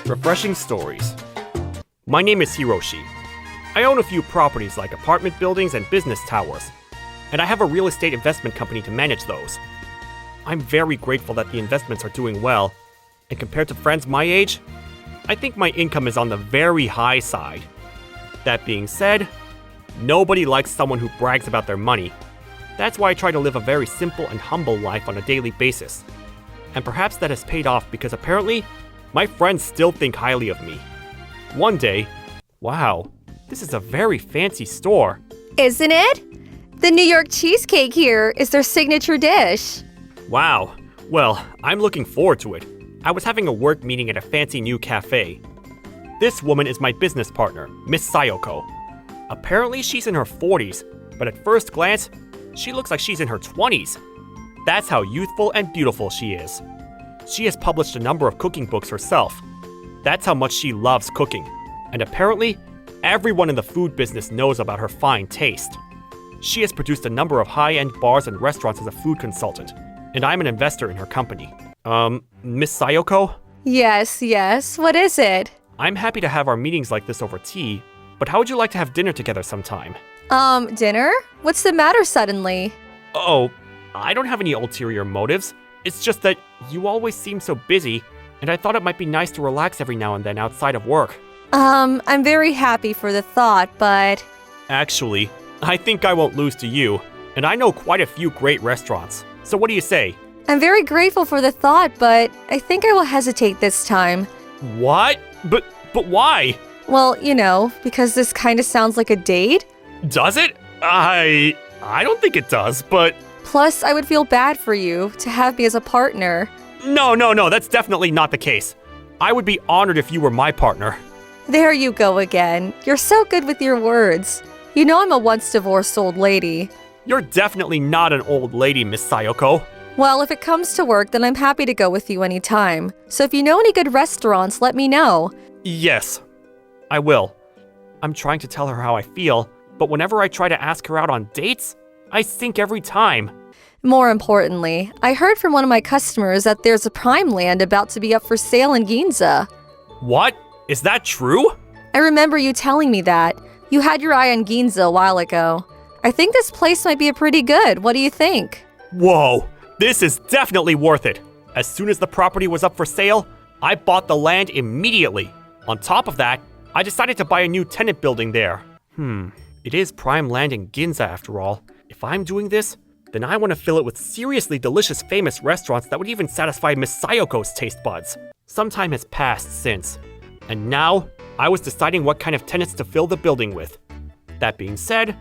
Refreshing stories. My name is Hiroshi. I own a few properties like apartment buildings and business towers, and I have a real estate investment company to manage those. I'm very grateful that the investments are doing well, and compared to friends my age, I think my income is on the very high side. That being said, nobody likes someone who brags about their money. That's why I try to live a very simple and humble life on a daily basis. And perhaps that has paid off because apparently, my friends still think highly of me. One day, wow, this is a very fancy store. Isn't it? The New York cheesecake here is their signature dish. Wow, well, I'm looking forward to it. I was having a work meeting at a fancy new cafe. This woman is my business partner, Miss Sayoko. Apparently she's in her 40s, but at first glance, she looks like she's in her 20s. That's how youthful and beautiful she is. She has published a number of cooking books herself. That's how much she loves cooking. And apparently, everyone in the food business knows about her fine taste. She has produced a number of high-end bars and restaurants as a food consultant, and I'm an investor in her company. Miss Sayoko? Yes, what is it? I'm happy to have our meetings like this over tea, but how would you like to have dinner together sometime? Dinner? What's the matter suddenly? Oh, I don't have any ulterior motives. It's just that you always seem so busy, and I thought it might be nice to relax every now and then outside of work. I'm very happy for the thought, but... Actually, I think I won't lose to you, and I know quite a few great restaurants. So what do you say? I'm very grateful for the thought, but I think I will hesitate this time. What? But why? Well, because this kind of sounds like a date. Does it? I don't think it does, but... Plus, I would feel bad for you to have me as a partner. No, that's definitely not the case. I would be honored if you were my partner. There you go again. You're so good with your words. You know I'm a once-divorced old lady. You're definitely not an old lady, Miss Sayoko. Well, if it comes to work, then I'm happy to go with you anytime. So if you know any good restaurants, let me know. Yes, I will. I'm trying to tell her how I feel, but whenever I try to ask her out on dates, I sink every time. More importantly, I heard from one of my customers that there's a prime land about to be up for sale in Ginza. What? Is that true? I remember you telling me that. You had your eye on Ginza a while ago. I think this place might be pretty good. What do you think? Whoa, this is definitely worth it. As soon as the property was up for sale, I bought the land immediately. On top of that, I decided to buy a new tenant building there. It is prime land in Ginza after all. If I'm doing this, then I want to fill it with seriously delicious famous restaurants that would even satisfy Miss Sayoko's taste buds. Some time has passed since, and now I was deciding what kind of tenants to fill the building with. That being said,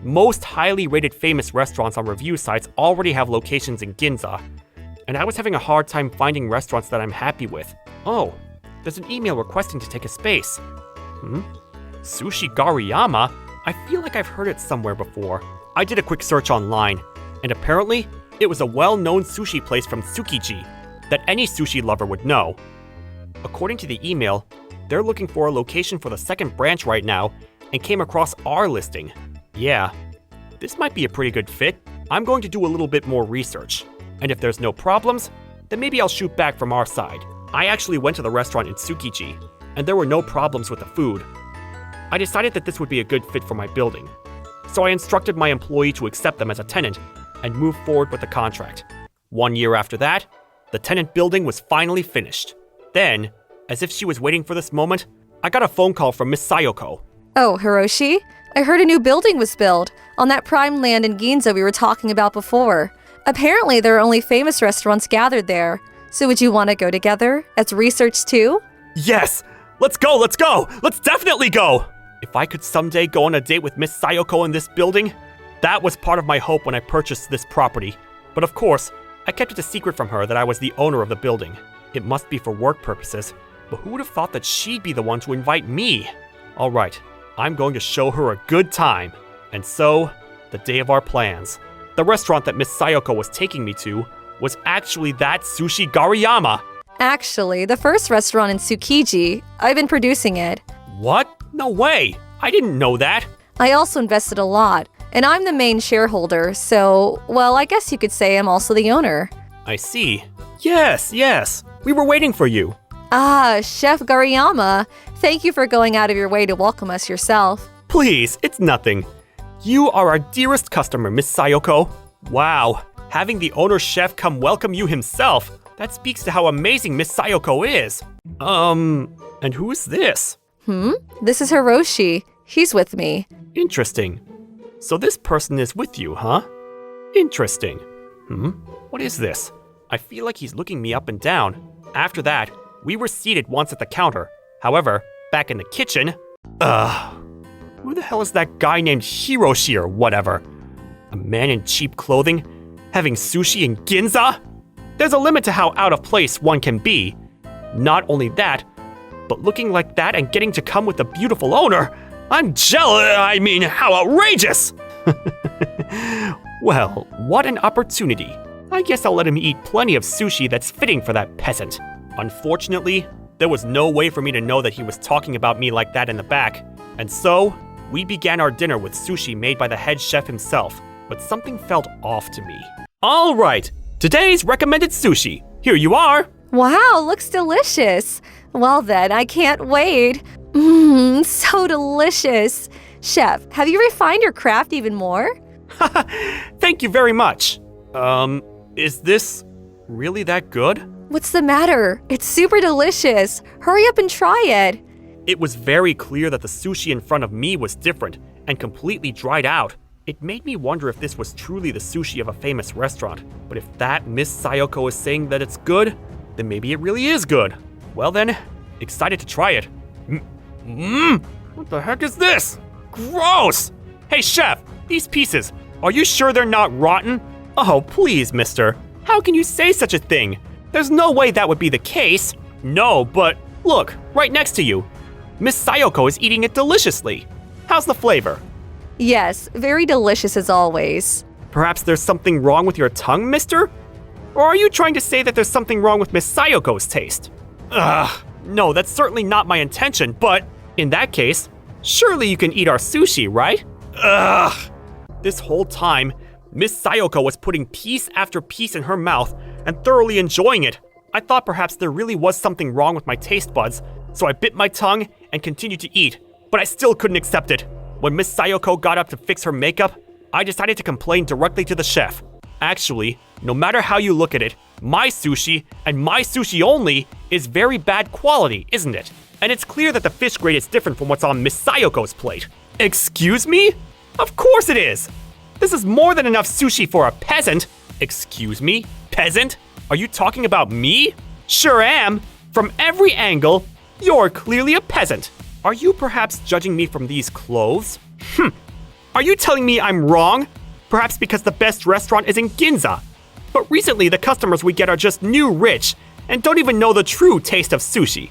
most highly rated famous restaurants on review sites already have locations in Ginza, and I was having a hard time finding restaurants that I'm happy with. Oh, there's an email requesting to take a space. Sushi Gariyama? I feel like I've heard it somewhere before. I did a quick search online, and apparently, it was a well-known sushi place from Tsukiji that any sushi lover would know. According to the email, they're looking for a location for the second branch right now and came across our listing. Yeah, this might be a pretty good fit. I'm going to do a little bit more research, and if there's no problems, then maybe I'll shoot back from our side. I actually went to the restaurant in Tsukiji, and there were no problems with the food. I decided that this would be a good fit for my building, so I instructed my employee to accept them as a tenant and move forward with the contract. 1 year after that, the tenant building was finally finished. Then, as if she was waiting for this moment, I got a phone call from Miss Sayoko. Oh, Hiroshi? I heard a new building was built on that prime land in Ginza we were talking about before. Apparently, there are only famous restaurants gathered there. So would you want to go together as research too? Yes! Let's go! Let's definitely go! If I could someday go on a date with Miss Sayoko in this building, that was part of my hope when I purchased this property. But of course, I kept it a secret from her that I was the owner of the building. It must be for work purposes, but who would have thought that she'd be the one to invite me? Alright, I'm going to show her a good time. And so, the day of our plans. The restaurant that Miss Sayoko was taking me to was actually that Sushi Gariyama. Actually, the first restaurant in Tsukiji, I've been producing it. What? No way! I didn't know that! I also invested a lot, and I'm the main shareholder, so, well, I guess you could say I'm also the owner. I see. Yes! We were waiting for you. Ah, Chef Gariyama. Thank you for going out of your way to welcome us yourself. Please, it's nothing. You are our dearest customer, Miss Sayoko. Wow, having the owner chef come welcome you himself, that speaks to how amazing Miss Sayoko is. And who is this? This is Hiroshi. He's with me. Interesting. So this person is with you, huh? Interesting. What is this? I feel like he's looking me up and down. After that, we were seated once at the counter. However, back in the kitchen... Who the hell is that guy named Hiroshi or whatever? A man in cheap clothing? Having sushi in Ginza? There's a limit to how out of place one can be. Not only that, but looking like that and getting to come with a beautiful owner, I'm jealous. I mean, how outrageous! Well, what an opportunity. I guess I'll let him eat plenty of sushi that's fitting for that peasant. Unfortunately, there was no way for me to know that he was talking about me like that in the back. And so, we began our dinner with sushi made by the head chef himself, but something felt off to me. All right, today's recommended sushi. Here you are. Wow, looks delicious. Well then, I can't wait. So delicious. Chef, have you refined your craft even more? Thank you very much. Is this really that good? What's the matter? It's super delicious. Hurry up and try it. It was very clear that the sushi in front of me was different and completely dried out. It made me wonder if this was truly the sushi of a famous restaurant. But if that Miss Sayoko is saying that it's good, then maybe it really is good. Well then, excited to try it. What the heck is this? Gross! Hey chef, these pieces, are you sure they're not rotten? Oh, please, mister. How can you say such a thing? There's no way that would be the case. No, but look, right next to you. Miss Sayoko is eating it deliciously. How's the flavor? Yes, very delicious as always. Perhaps there's something wrong with your tongue, mister? Or are you trying to say that there's something wrong with Miss Sayoko's taste? No, that's certainly not my intention, but in that case, surely you can eat our sushi, right? This whole time, Miss Sayoko was putting piece after piece in her mouth and thoroughly enjoying it. I thought perhaps there really was something wrong with my taste buds, so I bit my tongue and continued to eat, but I still couldn't accept it. When Miss Sayoko got up to fix her makeup, I decided to complain directly to the chef. Actually, no matter how you look at it, my sushi, and my sushi only, is very bad quality, isn't it? And it's clear that the fish grade is different from what's on Miss Sayoko's plate. Excuse me? Of course it is! This is more than enough sushi for a peasant. Excuse me? Peasant? Are you talking about me? Sure am. From every angle, you're clearly a peasant. Are you perhaps judging me from these clothes? Are you telling me I'm wrong? Perhaps because the best restaurant is in Ginza. But recently the customers we get are just new rich and don't even know the true taste of sushi.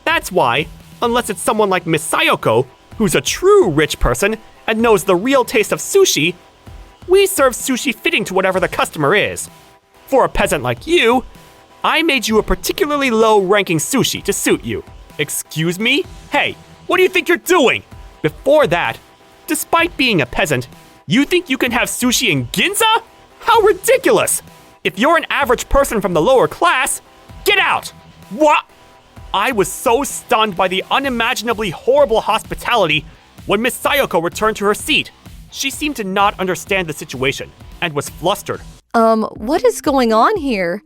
That's why, unless it's someone like Miss Sayoko, who's a true rich person and knows the real taste of sushi, we serve sushi fitting to whatever the customer is. For a peasant like you, I made you a particularly low-ranking sushi to suit you. Excuse me? Hey, what do you think you're doing? Before that, despite being a peasant, you think you can have sushi in Ginza? How ridiculous! If you're an average person from the lower class, get out! What? I was so stunned by the unimaginably horrible hospitality when Miss Sayoko returned to her seat. She seemed to not understand the situation and was flustered. What is going on here?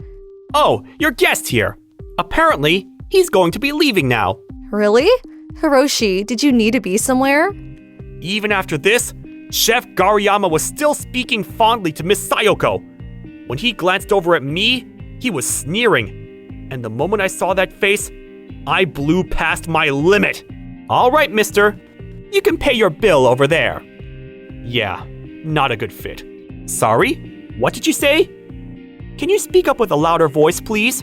Oh, your guest here. Apparently, he's going to be leaving now. Really? Hiroshi, did you need to be somewhere? Even after this, Chef Gariyama was still speaking fondly to Miss Sayoko. When he glanced over at me, he was sneering. And the moment I saw that face, I blew past my limit. All right, mister. You can pay your bill over there. Yeah, not a good fit. Sorry? What did you say? Can you speak up with a louder voice, please?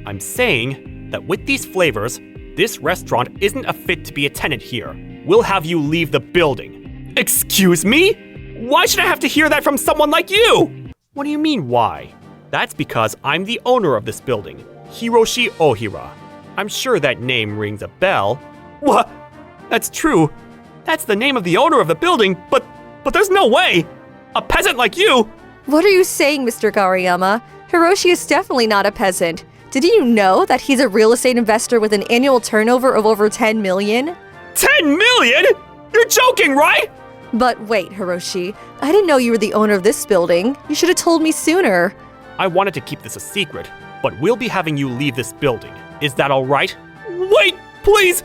I'm saying that with these flavors, this restaurant isn't a fit to be a tenant here. We'll have you leave the building. Excuse me? Why should I have to hear that from someone like you? What do you mean, why? That's because I'm the owner of this building, Hiroshi Ohira. I'm sure that name rings a bell. What? That's true. That's the name of the owner of the building, but there's no way. A peasant like you. What are you saying, Mr. Gariyama? Hiroshi is definitely not a peasant. Did you know that he's a real estate investor with an annual turnover of over 10 million? 10 million? You're joking, right? But wait, Hiroshi, I didn't know you were the owner of this building. You should have told me sooner. I wanted to keep this a secret, but we'll be having you leave this building. Is that all right? Wait, please!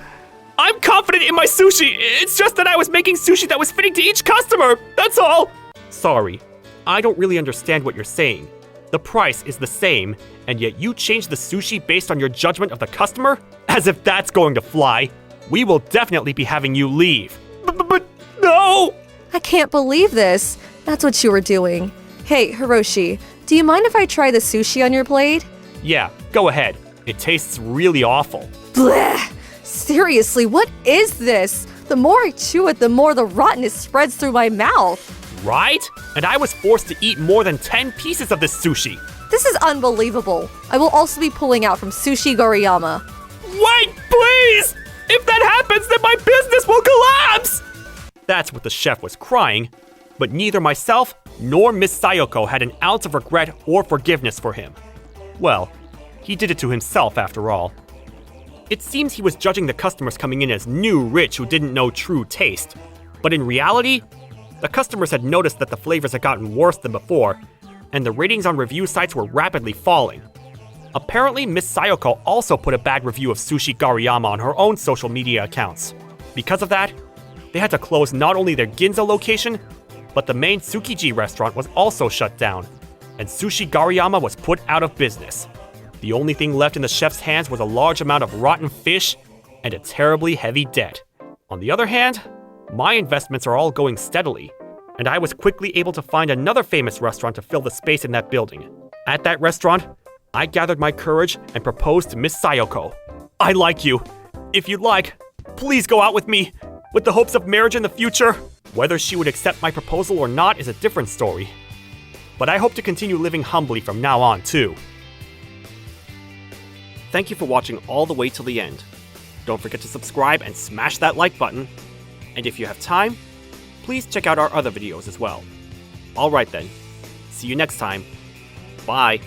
I'm confident in my sushi. It's just that I was making sushi that was fitting to each customer. That's all. Sorry, I don't really understand what you're saying. The price is the same, and yet you changed the sushi based on your judgment of the customer? As if that's going to fly. We will definitely be having you leave. But no! I can't believe this. That's what you were doing. Hey, Hiroshi, do you mind if I try the sushi on your plate? Yeah, go ahead. It tastes really awful. Blech! Seriously, what is this? The more I chew it, the more the rottenness spreads through my mouth. Right? And I was forced to eat more than 10 pieces of this sushi. This is unbelievable. I will also be pulling out from Sushi Gariyama. Wait, please! If that happens, then my business will collapse! That's what the chef was crying, but neither myself nor Miss Sayoko had an ounce of regret or forgiveness for him. Well, he did it to himself after all. It seems he was judging the customers coming in as new rich who didn't know true taste. But in reality, the customers had noticed that the flavors had gotten worse than before, and the ratings on review sites were rapidly falling. Apparently, Miss Sayoko also put a bad review of Sushi Gariyama on her own social media accounts. Because of that, they had to close not only their Ginza location, but the main Tsukiji restaurant was also shut down, and Sushi Gariyama was put out of business. The only thing left in the chef's hands was a large amount of rotten fish and a terribly heavy debt. On the other hand, my investments are all going steadily, and I was quickly able to find another famous restaurant to fill the space in that building. At that restaurant, I gathered my courage and proposed to Miss Sayoko. I like you. If you'd like, please go out with me, with the hopes of marriage in the future. Whether she would accept my proposal or not is a different story. But I hope to continue living humbly from now on, too. Thank you for watching all the way till the end. Don't forget to subscribe and smash that like button. And if you have time, please check out our other videos as well. Alright then, see you next time. Bye.